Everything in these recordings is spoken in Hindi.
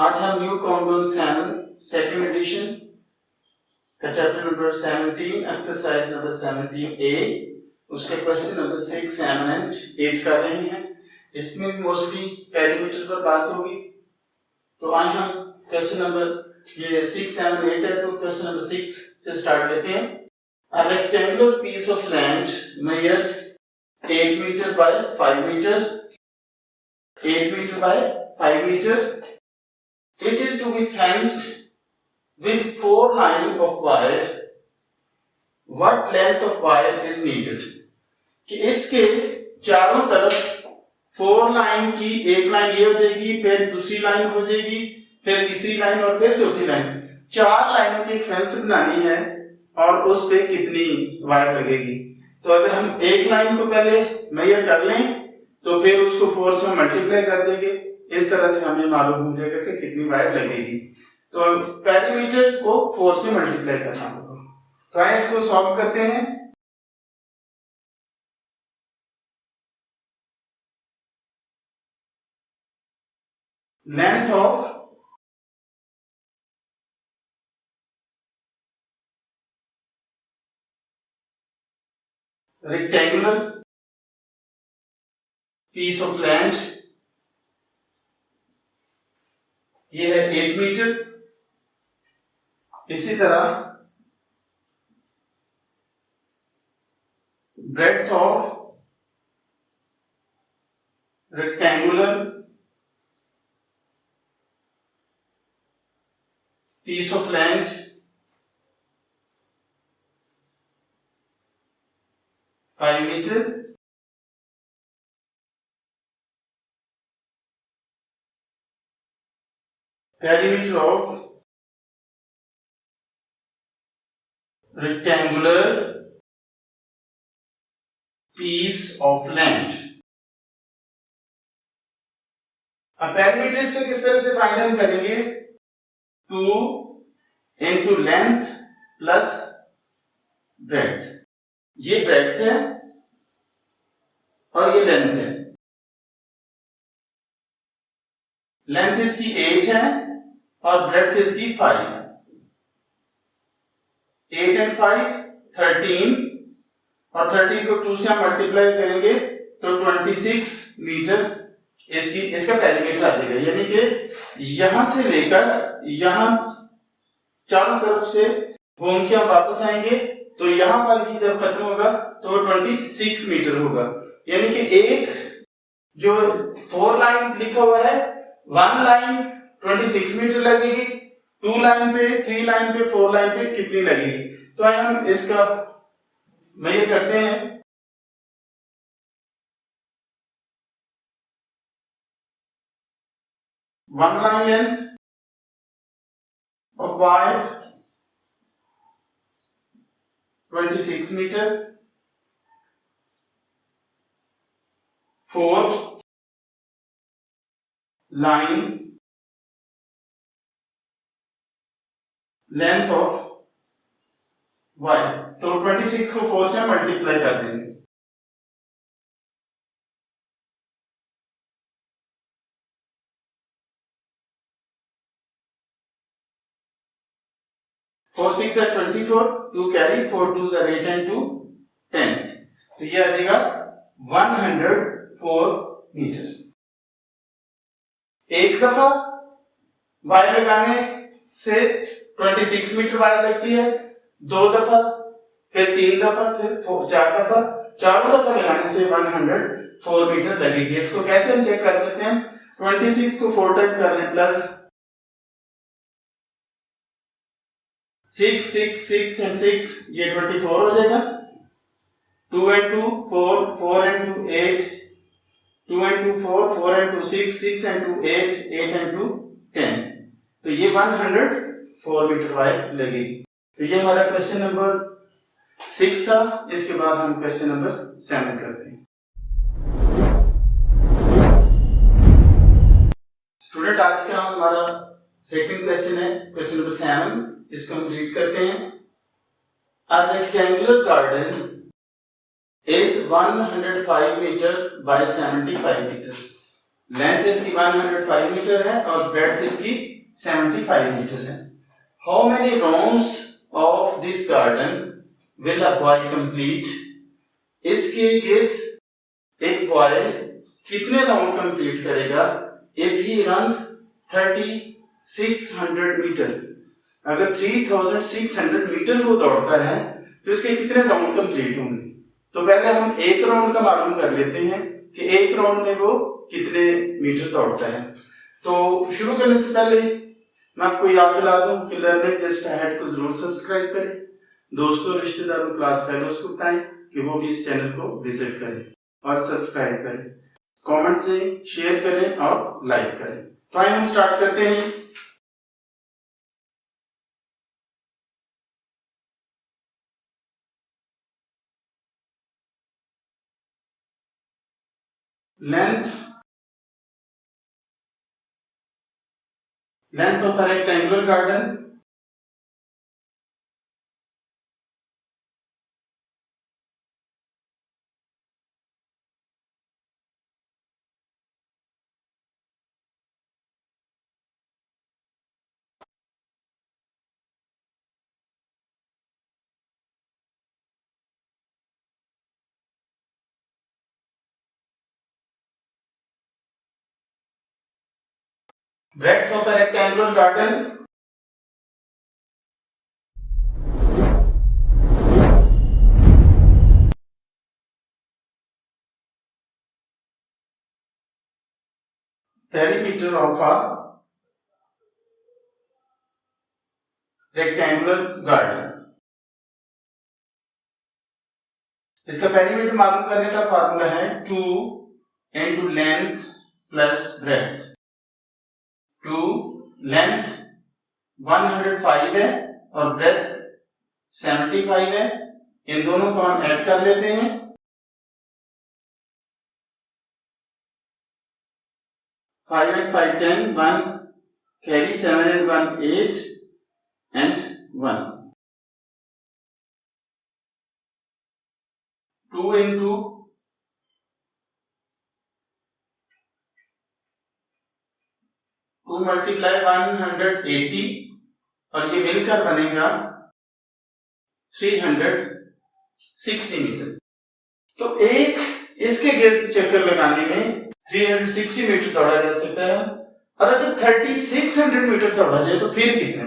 आज हम न्यू कॉम्पाउंड 7 सेकंड एडिशन का chapter number 17 exercise number 17A उसके क्वेश्चन नंबर 6, 7 एंड 8 कर रहे हैं। इसमें मोस्टली पेरीमीटर पर बात होगी। तो आइए हम क्वेश्चन नंबर ये 6, 7, 8 है, तो क्वेश्चन नंबर 6 से स्टार्ट लेते हैं। A rectangular piece of land measures 8 meter by 5 meter, 8 meter by 5 meter. It is to be fenced with 4 lines of wire. What length of wire is needed? कि इसके चारों तरफ 4 लाइन की एक लाइन ये हो जाएगी, फिर दूसरी लाइन हो जाएगी, फिर तीसरी लाइन और फिर चौथी लाइन। 4 लाइनों की एक फेंस बनानी है और उस पे कितनी वायर लगेगी। तो अगर हम एक लाइन को पहले मेजर कर लें तो फिर उसको 4 से मल्टीप्लाई कर देंगे, इस तरह से हमें मालूम हो जाएगा कि कितनी वायर लगेगी। तो अब पेरीमीटर को 4 से मल्टीप्लाई करना होगा। तो आइए इसको सॉल्व करते हैं। Length of rectangular piece of land ये है 8 मीटर। इसी तरह breadth of rectangular piece of land 5 metre. Perimeter of rectangular piece of land। अब पेरीमीटर से किस तरह से फाइंड आउट करेंगे? 2 into लेंथ प्लस ब्रेड्थ। ये ब्रेड्थ है और ये लेंथ है। लेंथ इसकी 8 है और ब्रेड्थ इसकी 5। 8 and 5 13 और 13 को 2 से हम मल्टीप्लाई करेंगे तो 26 मीटर इसका पेरीमीटर आ जाएगा। यानी कि यहां से लेकर यहां चारों तरफ से घूम के हम वापस आएंगे तो यहां पर ही जब खत्म होगा तो 26 मीटर होगा। यानी कि एक जो 4 लाइन लिखा हुआ है, 1 लाइन 26 मीटर लगेगी, 2 लाइन पे, 3 लाइन पे, 4 लाइन पे कितनी लगेगी। तो आइए हम इसका मेजर करते हैं। One line length of wire 26 meter, 4 line length of wire। तो 26 को 4 से मल्टीप्लाई कर देंगे। Four 6 are 24, 2 carry, 4 2s are 8 and 2 10। तो ये आ जाएगा 104 मीटर। एक दफा वायर लगाने से 26 मीटर वायर लगती है, 2 दफा, फिर 3 दफा, फिर 4 दफा, चारों दफा लगाने से 104 मीटर लगेगी। इसको कैसे हम चेक कर सकते हैं? 26 को 4 टाइम कर लें प्लस 6 6 6 and 6 ये 24 हो जाएगा। 2 and 2 4, 4 and 2 8, 2 and 2 4, 4 and 2 6, 6 and 2 8, 8 and 2 10। तो ये 104 मीटर वायर लगेगी। तो ये हमारा क्वेश्चन नंबर 6 था। इसके बाद हम क्वेश्चन नंबर 7 करते हैं। स्टूडेंट आज का हमारा सेकंड क्वेश्चन है, क्वेश्चन नंबर 7। इसको हम रीड करते हैं। A rectangular garden is 105 meter by 75 meter। Length इसकी 105 मीटर है और ब्रेड्थ इसकी 75 मीटर है। How many rounds of this garden will a boy complete? इसके गिर्द एक बॉय कितने राउंड कंप्लीट करेगा? इफ ही रन्स 3600 मीटर, अगर 3600 मीटर वो दौड़ता है तो इसके कितने राउंड कंप्लीट होंगे? तो पहले हम एक राउंड का मालूम कर लेते हैं कि एक राउंड में वो कितने मीटर दौड़ता है। तो शुरू करने से पहले मैं आपको याद दिला दूं कि लर्निंग जस्ट अहेड को जरूर सब्सक्राइब करें, दोस्तों, रिश्तेदारों, क्लास फेलोज को बताएं कि वो भी इस चैनल को विजिट करें और सब्सक्राइब करें, कमेंट से शेयर करें और लाइक करें। तो आइए हम स्टार्ट करते हैं। Length of a rectangular garden, breadth of a rectangular garden, perimeter of a rectangular garden। इसका पेरीमीटर मालूम करने का फार्मूला है 2 into length plus breadth. 2 length 105 है और ब्रेड्थ 75 है, इन दोनों को हम ऐड कर लेते हैं। 5 and 5 10, 1 carry, 7 and 1 8 and 1। 2 into 2 multiply 180 और ये मिलकर बनेगा 360 मीटर। तो एक इसके गिर्द चक्कर लगाने में 360 मीटर दौड़ा जा सकता है, और अगर 3600 मीटर दौड़ा जाए तो फिर कितने?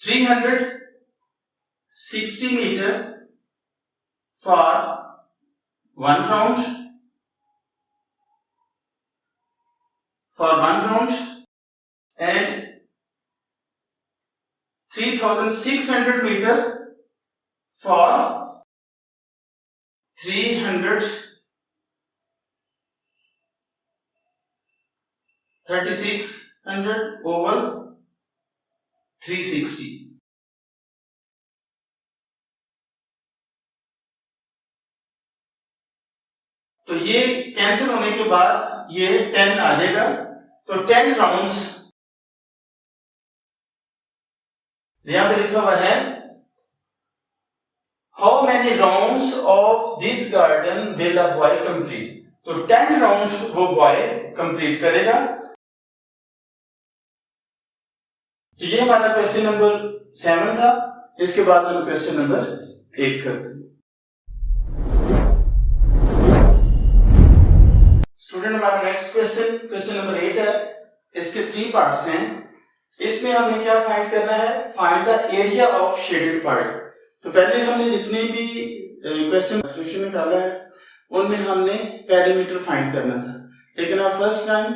360 metre for 1 round, and 3600 metre for 3600 over 360। तो ये कैंसिल होने के बाद ये 10 आ जाएगा। तो 10 राउंड्स यहां पे लिखा हुआ है how many rounds of this garden will a boy complete. तो 10 राउंड्स वो बॉय कंप्लीट करेगा। तो ये हमारा क्वेश्चन नंबर 7 था। इसके बाद हम क्वेश्चन नंबर 8 करते हैं। स्टूडेंट, हमारा नेक्स्ट क्वेश्चन नंबर 8 है। इसके 3 पार्ट्स हैं। इसमें हमें क्या फाइंड करना है? Find the area of shaded part. तो पहले हमने जितने भी क्वेश्चन निकाला है उनमें हमने पेरीमीटर फाइंड करना था, लेकिन अब फर्स्ट टाइम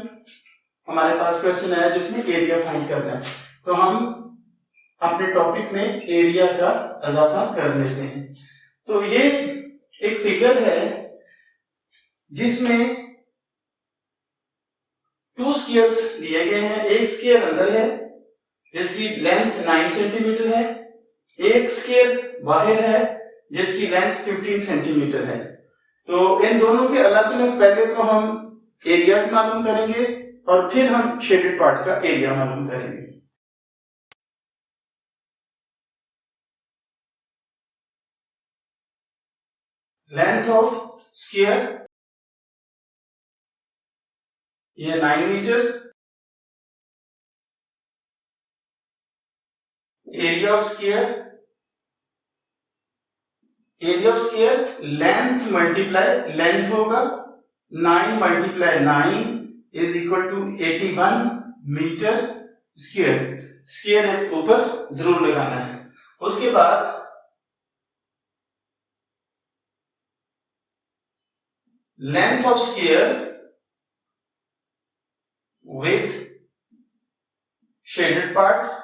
हमारे पास क्वेश्चन आया जिसमें एरिया फाइंड करना है। तो हम अपने टॉपिक में एरिया का इजाफा कर लेते हैं। तो ये एक फिगर है जिसमें 2 स्क्वायर्स दिए गए हैं। एक स्क्वायर अंदर है जिसकी लेंथ 9 सेंटीमीटर है, एक स्क्वायर बाहर है जिसकी लेंथ 15 सेंटीमीटर है। तो इन दोनों के अलग अलग पहले तो हम एरियाज मालूम करेंगे और फिर हम शेडेड पार्ट का एरिया मालूम करेंगे। लेंथ ऑफ स्क्वायर ये 9 metre. Area of square, area of square length multiply length होगा, 9 multiply 9 is equal to 81 metre square. Square ऊपर जरूर लगाना है। उसके बाद length of square with shaded part,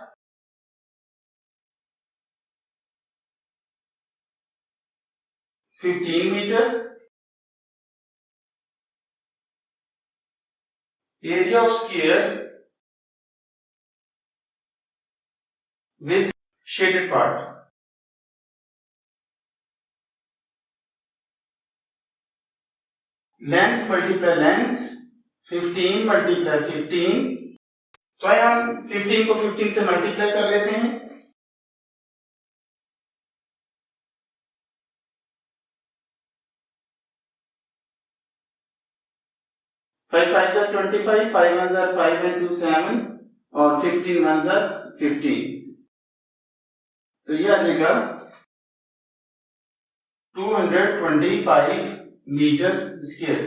metre. Area of square with shaded part, length multiply length, 15 multiply 15। तो आइए हम 15 को 15 से मल्टीप्लाई कर लेते हैं। 5 5 जा 25, 5 1 जा 5 and 2 7 और 15 1 जा 15। तो ये आ जाएगा 225 मीटर स्क्वायर।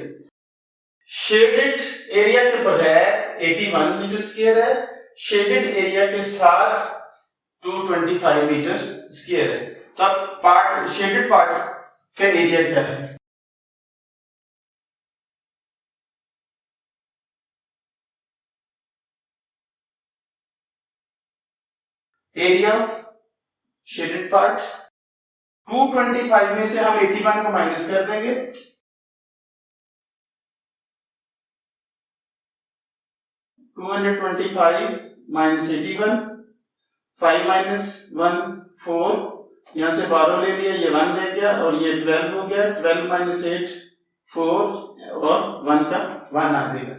शेडेड एरिया के बगैर 81 मीटर स्क्वायर है, शेडेड एरिया के साथ 225 मीटर स्क्वायर है। तो अब पार्ट शेडेड पार्ट का एरिया क्या है? एरिया ऑफ शेडेड पार्ट 225 में से हम 81 को माइनस कर देंगे, 225 माइनस 81, 5 माइनस 1 4, यहां से 12 ले लिया, ये 1 रह गया और ये 12 हो गया। 12 माइनस 8 4 और 1 का 1 आ जाएगा।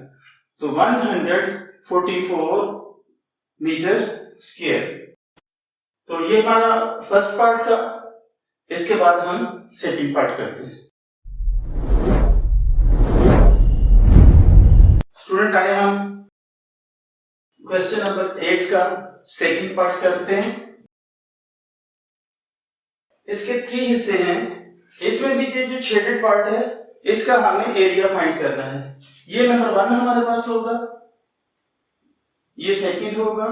तो 144 मीटर स्क्वायर। तो ये हमारा फर्स्ट पार्ट था। इसके बाद हम सेकंड पार्ट करते हैं। स्टूडेंट आए हम क्वेश्चन नंबर 8 का सेकंड पार्ट करते हैं। इसके 3 हिस्से हैं। इसमें भी ये जो शेडेड पार्ट है इसका हमें एरिया फाइंड करना है। ये नंबर 1 हमारे पास होगा, ये सेकंड होगा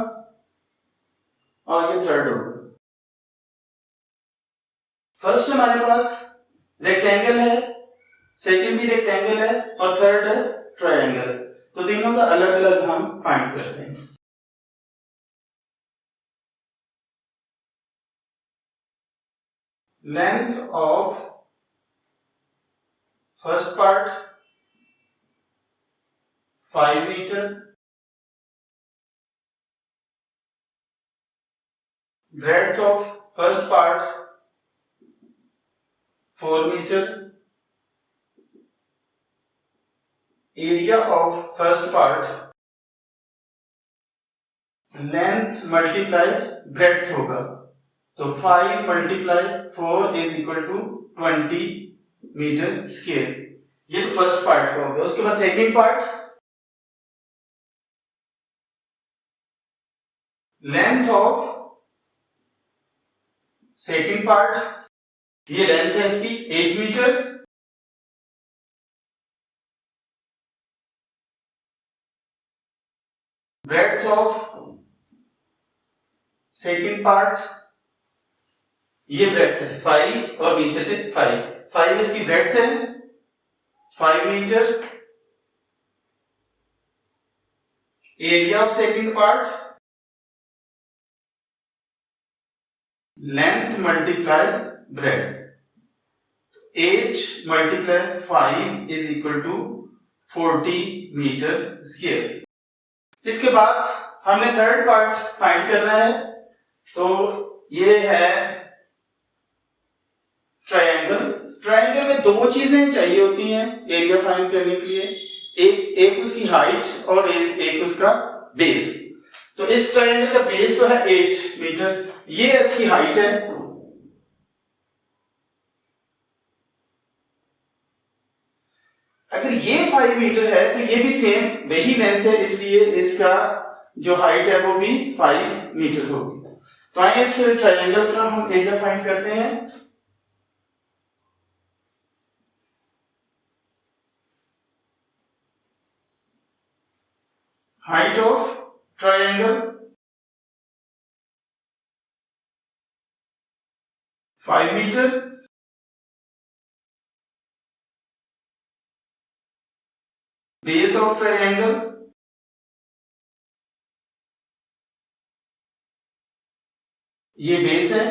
और ये थर्ड होगा। फर्स्ट हमारे पास रेक्टेंगल है, सेकंड भी रेक्टेंगल है और थर्ड है ट्रायंगल। तो तीनों का अलग अलग हम फाइंड करते हैं। Length of first part 5 metre, breadth of first part 4 meter, area of first part length multiply breadth होगा, तो 5 multiply 4 is equal to 20 metre square. ये तो फर्स्ट पार्ट का हो गया। उसके बाद second part length of second part, ये लेंथ है इसकी 8 metre, breadth of second part, ये ब्रेड्थ है 5 और नीचे से 5 इसकी ब्रेड्थ है 5 metre, area of second part length multiply breadth, 8 multiply 5 is equal to 40 metre square. इसके बाद हमने थर्ड पार्ट फाइंड करना है। तो ये है ट्रायंगल। ट्रायंगल में 2 चीजें चाहिए होती हैं एरिया फाइंड करने के लिए, एक उसकी हाइट और एक उसका बेस। तो इस ट्रायंगल का बेस तो है 8 मीटर, ये इसकी हाइट है। अगर ये 5 मीटर है तो ये भी सेम वही लेंथ है, इसलिए इसका जो हाइट है वो भी 5 मीटर होगी। तो आइए इस ट्रायंगल का हम एरिया फाइंड करते हैं। Height of triangle 5 metre, base of triangle ये बेस है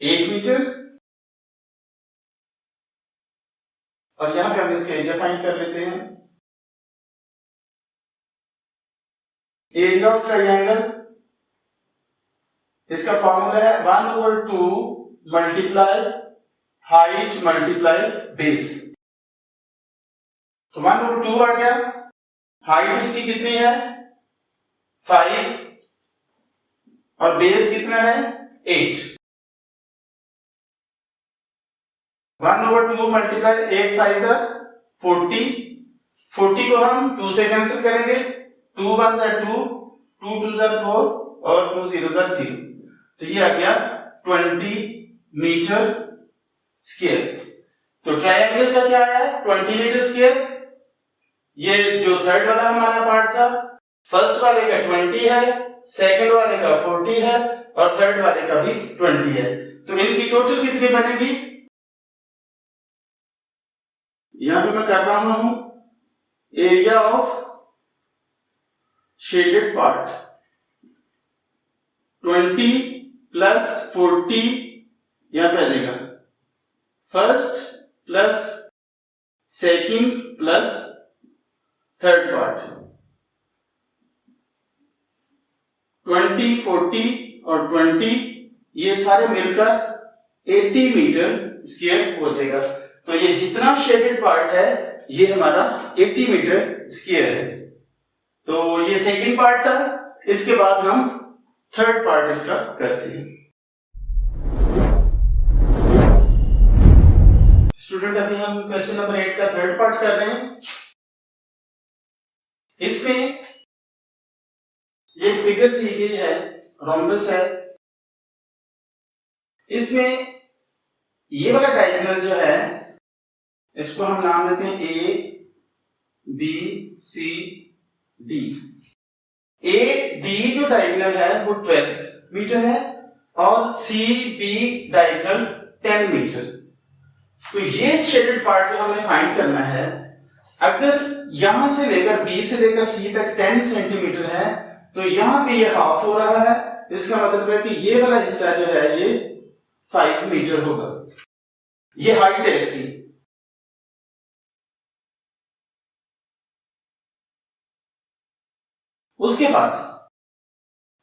8 मीटर, और यहां पे हम इसका एरिया फाइंड कर लेते हैं। एरिया ऑफ ट्रायंगल इसका फॉर्मूला है 1/2 मल्टीप्लाई हाइट मल्टीप्लाई बेस। तो 1/2 आ गया, हाइट उसकी कितनी है 5 और बेस कितना है 8। 1/2 मल्टीप्लाई 8 5 40, 40 को हम 2 से कैंसिल करेंगे, 2 1 2, 2 2 4 और 2 0 0, तो ये आ गया 20 मीटर स्क्वायर। तो ट्रायंगल का क्या है 20 मीटर स्क्वायर। ये जो थर्ड वाला हमारा पार्ट था, फर्स्ट वाले का 20 है, सेकंड वाले का 40 है और थर्ड वाले का भी 20 है। तो इनकी टोटल कितनी बनेगी, यहां पे मैं कर रहा हूं area of shaded part 20 plus 40, यहां पे आ जाएगा first plus second plus third part, 20 40 और 20 ये सारे मिलकर 80 मीटर स्क्वायर हो जाएगा। तो ये जितना शेडेड पार्ट है ये हमारा 80 मीटर स्क्वायर है। तो ये सेकंड पार्ट था, इसके बाद हम थर्ड पार्ट इसका करते हैं। स्टूडेंट अभी हम क्वेश्चन नंबर 8 का थर्ड पार्ट कर रहे हैं। इसमें एक फिगर दी गई है, रोम्बस है। इसमें ये वाला डायगोनल जो है इसको हम नाम देते हैं A B C D. A D जो डायगोनल है वो 12 मीटर है और सी बी डायगोनल 10 मीटर। तो ये शेडेड पार्ट जो हमें फाइंड करना है, अगर यहां से लेकर बी से लेकर सी तक 10 सेंटीमीटर है तो यहां पे ये हाफ हो रहा है, इसका मतलब है कि ये वाला हिस्सा जो है ये 5 मीटर होगा। ये हाइट है इसकी। उसके बाद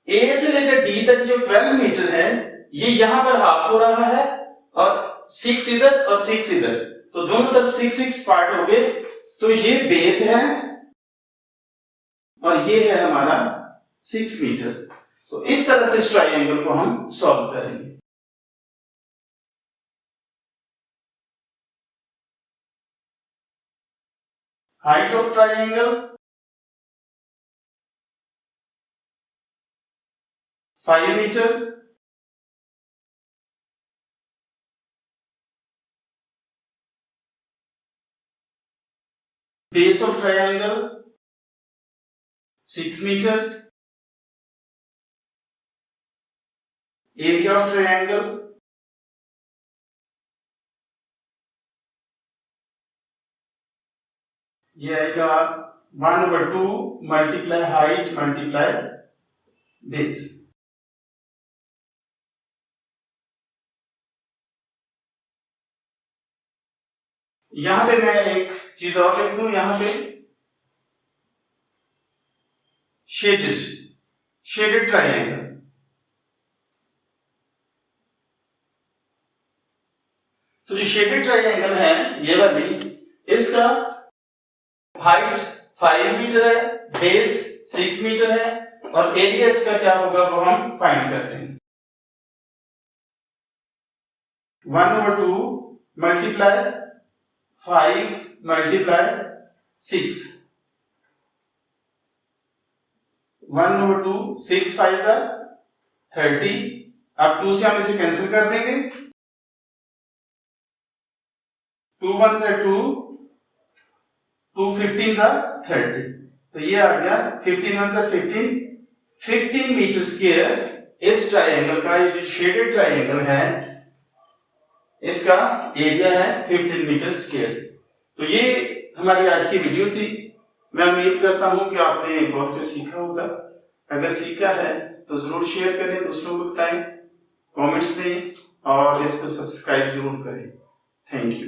ए से लेकर डी तक जो 12 मीटर है ये यहां पर हाफ हो रहा है और 6 इधर और 6 इधर, तो दोनों तरफ 6 पार्ट हो गए। तो ये बेस है और ये है हमारा 6 मीटर। तो इस तरह से इस ट्रायंगल को हम सॉल्व करेंगे। Height of triangle 5 metre, base of triangle 6 metre, area of triangle ये आएगा 1/2 मल्टीप्लाई हाइट मल्टीप्लाई बेस। यहां पे मैं एक चीज और लिख दूं, यहां पे शेडेड ट्रायंगल। तो जो शेडेड ट्रायंगल है ये वाली, इसका हाइट 5 मीटर है, बेस 6 मीटर है और एरिया इसका क्या होगा वो हम फाइंड करते हैं। 1/2 मल्टीप्लाई 5 मल्टीप्लाई 6 1/2 6 5 जा 30। अब 2 से हम इसे कैंसिल कर देंगे, 2 1 से 2 2 15 जा 30। तो ये आ गया 15 1 से 15 मीटर स्क्वायर। इस ट्राइंगल का, ये जो शेडेड ट्राइंगल है, इसका एरिया है 15 मीटर स्क्वायर। तो ये हमारी आज की वीडियो थी। मैं उम्मीद करता हूं कि आपने बहुत कुछ सीखा होगा। अगर सीखा है तो जरूर शेयर करें, दूसरों को बताएं, कमेंट्स दें और इसको सब्सक्राइब जरूर करें। Thank you.